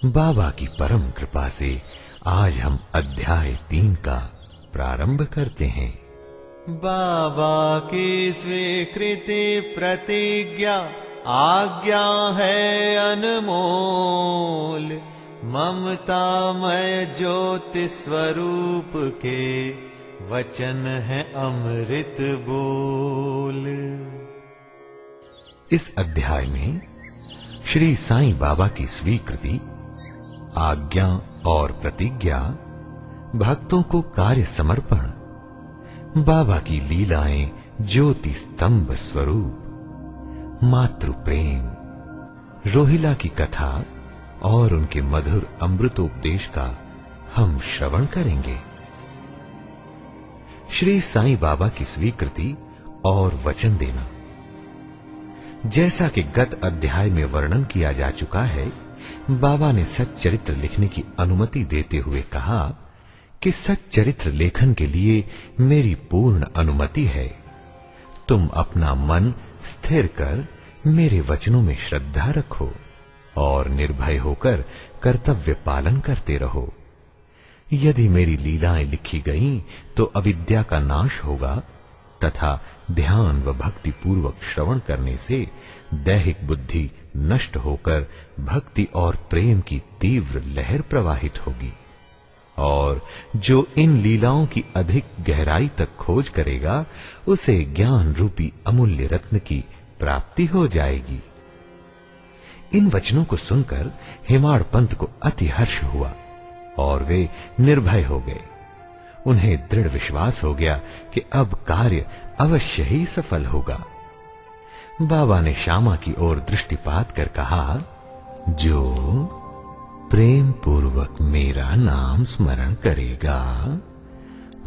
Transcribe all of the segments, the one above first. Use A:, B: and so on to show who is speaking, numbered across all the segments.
A: बाबा की परम कृपा से आज हम अध्याय 3 का प्रारंभ करते हैं।
B: बाबा की स्वीकृति प्रतिज्ञा आज्ञा है अनमोल, ममतामय ज्योति स्वरूप के वचन है अमृत बोल।
A: इस अध्याय में श्री साईं बाबा की स्वीकृति, आज्ञा और प्रतिज्ञा, भक्तों को कार्य समर्पण, बाबा की लीलाएं ज्योति स्तंभ स्वरूप, मातृ प्रेम, रोहिला की कथा और उनके मधुर अमृतोपदेश का हम श्रवण करेंगे। श्री साईं बाबा की स्वीकृति और वचन देना। जैसा कि गत अध्याय में वर्णन किया जा चुका है, बाबा ने सच्चरित्र लिखने की अनुमति देते हुए कहा कि सच्चरित्र लेखन के लिए मेरी पूर्ण अनुमति है। तुम अपना मन स्थिर कर मेरे वचनों में श्रद्धा रखो और निर्भय होकर कर्तव्य पालन करते रहो। यदि मेरी लीलाएं लिखी गईं तो अविद्या का नाश होगा तथा ध्यान व भक्ति पूर्वक श्रवण करने से दैहिक बुद्धि नष्ट होकर भक्ति और प्रेम की तीव्र लहर प्रवाहित होगी और जो इन लीलाओं की अधिक गहराई तक खोज करेगा उसे ज्ञान रूपी अमूल्य रत्न की प्राप्ति हो जाएगी। इन वचनों को सुनकर हेमाड़ पंत को अति हर्ष हुआ और वे निर्भय हो गए। उन्हें दृढ़ विश्वास हो गया कि अब कार्य अवश्य ही सफल होगा। बाबा ने श्यामा की ओर दृष्टिपात कर कहा, जो प्रेम पूर्वक मेरा नाम स्मरण करेगा,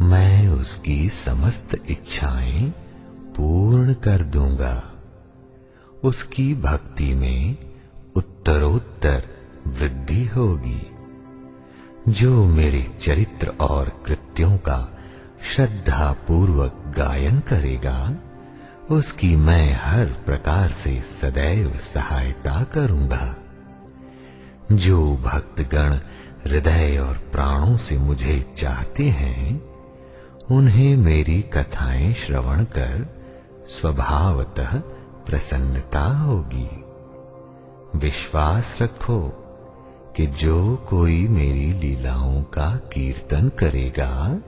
A: मैं उसकी समस्त इच्छाएं पूर्ण कर दूंगा। उसकी भक्ति में उत्तरोत्तर वृद्धि होगी। जो मेरे चरित्र और कृत्यों का श्रद्धा पूर्वक गायन करेगा, उसकी मैं हर प्रकार से सदैव सहायता करूंगा। जो भक्तगण हृदय और प्राणों से मुझे चाहते हैं, उन्हें मेरी कथाएं श्रवण कर स्वभावतः प्रसन्नता होगी। विश्वास रखो कि जो कोई मेरी लीलाओं का कीर्तन करेगा,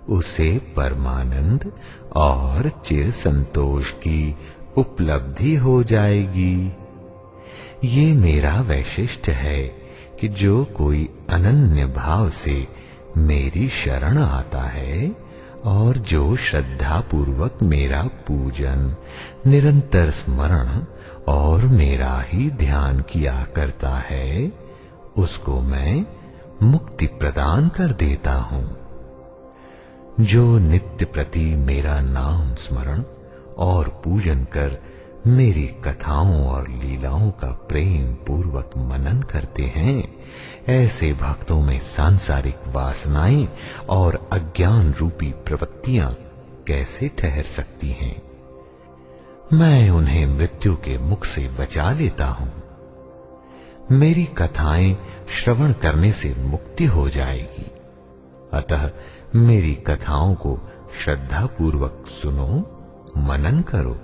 A: उसे परमानंद और चिर संतोष की उपलब्धि हो जाएगी। ये मेरा वैशिष्ट्य है कि जो कोई अनन्य भाव से मेरी शरण आता है और जो श्रद्धा पूर्वक मेरा पूजन, निरंतर स्मरण और मेरा ही ध्यान किया करता है, उसको मैं मुक्ति प्रदान कर देता हूं। जो नित्य प्रति मेरा नाम स्मरण और पूजन कर मेरी कथाओं और लीलाओं का प्रेम पूर्वक मनन करते हैं, ऐसे भक्तों में सांसारिक वासनाएं और अज्ञान रूपी प्रवृत्तियां कैसे ठहर सकती हैं। मैं उन्हें मृत्यु के मुख से बचा लेता हूं। मेरी कथाएं श्रवण करने से मुक्ति हो जाएगी। अतः मेरी कथाओं को श्रद्धा पूर्वक सुनो, मनन करो।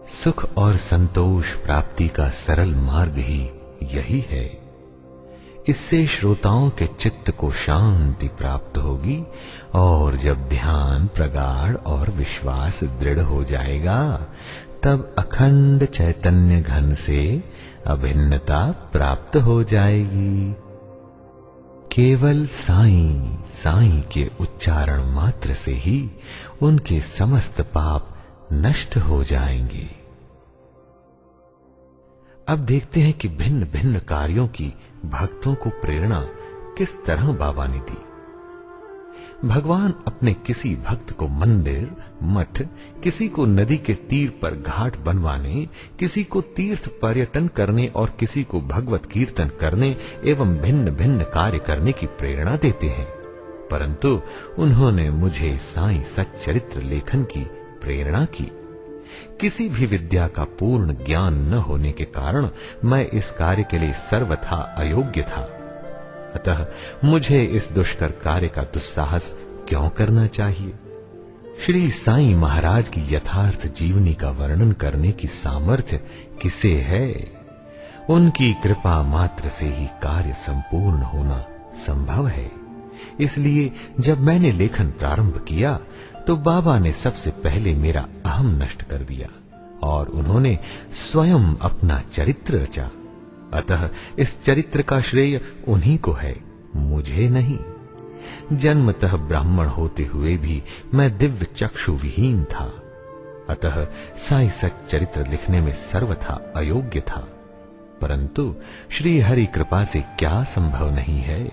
A: सुख और संतोष प्राप्ति का सरल मार्ग ही यही है। इससे श्रोताओं के चित्त को शांति प्राप्त होगी और जब ध्यान प्रगाढ़ और विश्वास दृढ़ हो जाएगा, तब अखंड चैतन्य घन से अभिन्नता प्राप्त हो जाएगी। केवल साईं साईं के उच्चारण मात्र से ही उनके समस्त पाप नष्ट हो जाएंगे। अब देखते हैं कि भिन्न भिन्न कार्यों की भक्तों को प्रेरणा किस तरह बाबा ने दी। भगवान अपने किसी भक्त को मंदिर, मठ, किसी को नदी के तीर पर घाट बनवाने, किसी को तीर्थ पर्यटन करने और किसी को भगवत कीर्तन करने एवं भिन्न भिन्न कार्य करने की प्रेरणा देते हैं, परंतु उन्होंने मुझे साईं सच्चरित्र लेखन की प्रेरणा की, किसी भी विद्या का पूर्ण ज्ञान न होने के कारण मैं इस कार्य के लिए सर्वथा अयोग्य था। अतः मुझे इस दुष्कर कार्य का दुस्साहस क्यों करना चाहिए? श्री साईं महाराज की यथार्थ जीवनी का वर्णन करने की सामर्थ्य किसे है? उनकी कृपा मात्र से ही कार्य संपूर्ण होना संभव है। इसलिए जब मैंने लेखन प्रारंभ किया तो बाबा ने सबसे पहले मेरा अहम नष्ट कर दिया और उन्होंने स्वयं अपना चरित्र रचा। अतः इस चरित्र का श्रेय उन्हीं को है, मुझे नहीं। जन्मतः ब्राह्मण होते हुए भी मैं दिव्य चक्षु विहीन था। अतः साईं सच्चरित्र लिखने में सर्वथा अयोग्य था। परंतु श्री हरि कृपा से क्या संभव नहीं है?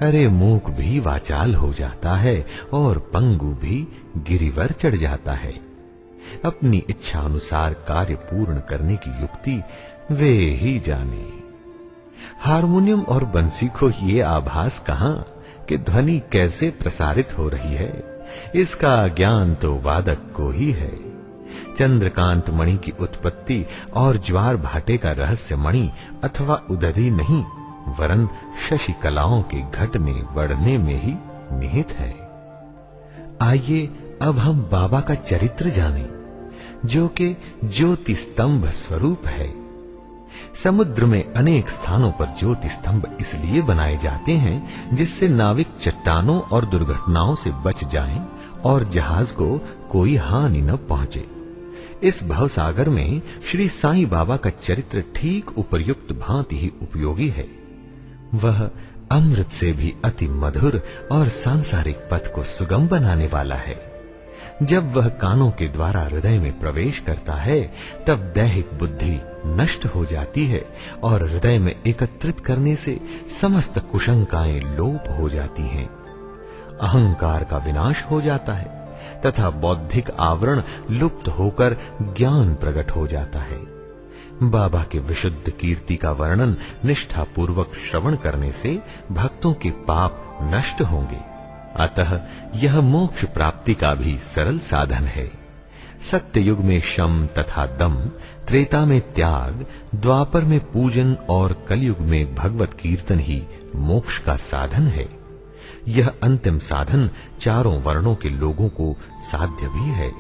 A: अरे मूक भी वाचाल हो जाता है और पंगु भी गिरिवर चढ़ जाता है। अपनी इच्छा अनुसार कार्य पूर्ण करने की युक्ति वे ही जाने। हारमोनियम और बंसी को ये आभास कहां कि ध्वनि कैसे प्रसारित हो रही है, इसका ज्ञान तो वादक को ही है। चंद्रकांत मणि की उत्पत्ति और ज्वार भाटे का रहस्य मणि अथवा उदधि नहीं, वरन शशि कलाओं के घटने बढ़ने में ही निहित है। आइए अब हम बाबा का चरित्र जानें, जो कि ज्योति स्तंभ स्वरूप है। समुद्र में अनेक स्थानों पर ज्योति स्तंभ इसलिए बनाए जाते हैं जिससे नाविक चट्टानों और दुर्घटनाओं से बच जाएं और जहाज को कोई हानि न पहुंचे। इस भवसागर में श्री साईं बाबा का चरित्र ठीक उपर्युक्त भांति ही उपयोगी है। वह अमृत से भी अति मधुर और सांसारिक पथ को सुगम बनाने वाला है। जब वह कानों के द्वारा हृदय में प्रवेश करता है तब दैहिक बुद्धि नष्ट हो जाती है और हृदय में एकत्रित करने से समस्त कुशंकाएं लोप हो जाती हैं। अहंकार का विनाश हो जाता है तथा बौद्धिक आवरण लुप्त होकर ज्ञान प्रकट हो जाता है। बाबा के विशुद्ध कीर्ति का वर्णन निष्ठा पूर्वक श्रवण करने से भक्तों के पाप नष्ट होंगे। अतः यह मोक्ष प्राप्ति का भी सरल साधन है। सत्य युग में शम तथा दम, त्रेता में त्याग, द्वापर में पूजन और कलयुग में भगवत कीर्तन ही मोक्ष का साधन है। यह अंतिम साधन चारों वर्णों के लोगों को साध्य भी है।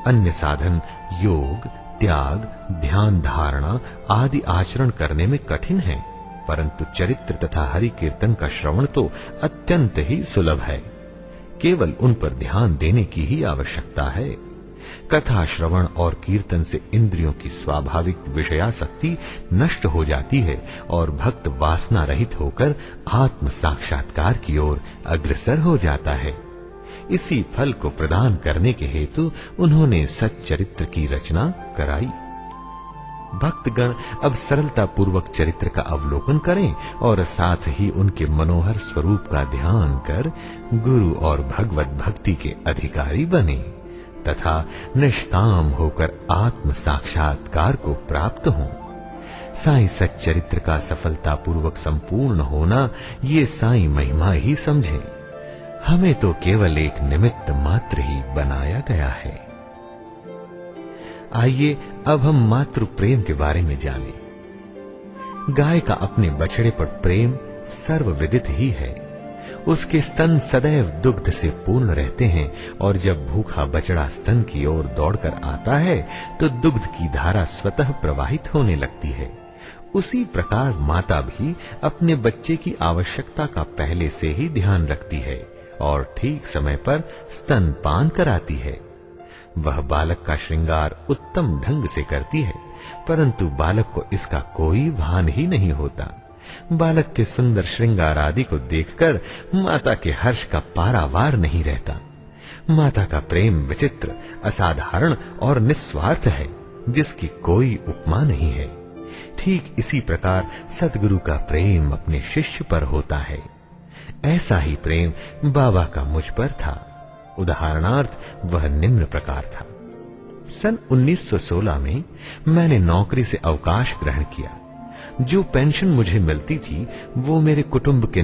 A: अन्य साधन योग, त्याग, ध्यान धारणा आदि आचरण करने में कठिन है, परंतु चरित्र तथा हरि कीर्तन का श्रवण तो अत्यंत ही सुलभ है। केवल उन पर ध्यान देने की ही आवश्यकता है। कथा श्रवण और कीर्तन से इंद्रियों की स्वाभाविक विषयासक्ति नष्ट हो जाती है और भक्त वासना रहित होकर आत्म साक्षात्कार की ओर अग्रसर हो जाता है। इसी फल को प्रदान करने के हेतु उन्होंने सच्चरित्र की रचना कराई। भक्तगण अब सरलता पूर्वक चरित्र का अवलोकन करें और साथ ही उनके मनोहर स्वरूप का ध्यान कर गुरु और भगवत भक्ति के अधिकारी बने तथा निष्काम होकर आत्म साक्षात्कार को प्राप्त हों। साईं सच्चरित्र का सफलता पूर्वक संपूर्ण होना ये साईं महिमा ही समझें। हमें तो केवल एक निमित्त मात्र ही बनाया गया है। आइए अब हम मातृ प्रेम के बारे में जानें। गाय का अपने बछड़े पर प्रेम सर्वविदित ही है। उसके स्तन सदैव दुग्ध से पूर्ण रहते हैं और जब भूखा बछड़ा स्तन की ओर दौड़कर आता है तो दुग्ध की धारा स्वतः प्रवाहित होने लगती है। उसी प्रकार माता भी अपने बच्चे की आवश्यकता का पहले से ही ध्यान रखती है और ठीक समय पर स्तनपान कराती है। वह बालक का श्रृंगार उत्तम ढंग से करती है, परंतु बालक को इसका कोई भान ही नहीं होता। बालक के सुंदर श्रृंगार आदि को देखकर माता के हर्ष का पारावार नहीं रहता। माता का प्रेम विचित्र, असाधारण और निस्वार्थ है, जिसकी कोई उपमा नहीं है। ठीक इसी प्रकार सद्गुरु का प्रेम अपने शिष्य पर होता है। ऐसा ही प्रेम बाबा का मुझ पर था। उदाहरणार्थ वह निम्न प्रकार था। सन 1916 में मैंने नौकरी से अवकाश ग्रहण किया। जो पेंशन मुझे मिलती थी वो मेरे कुटुंब के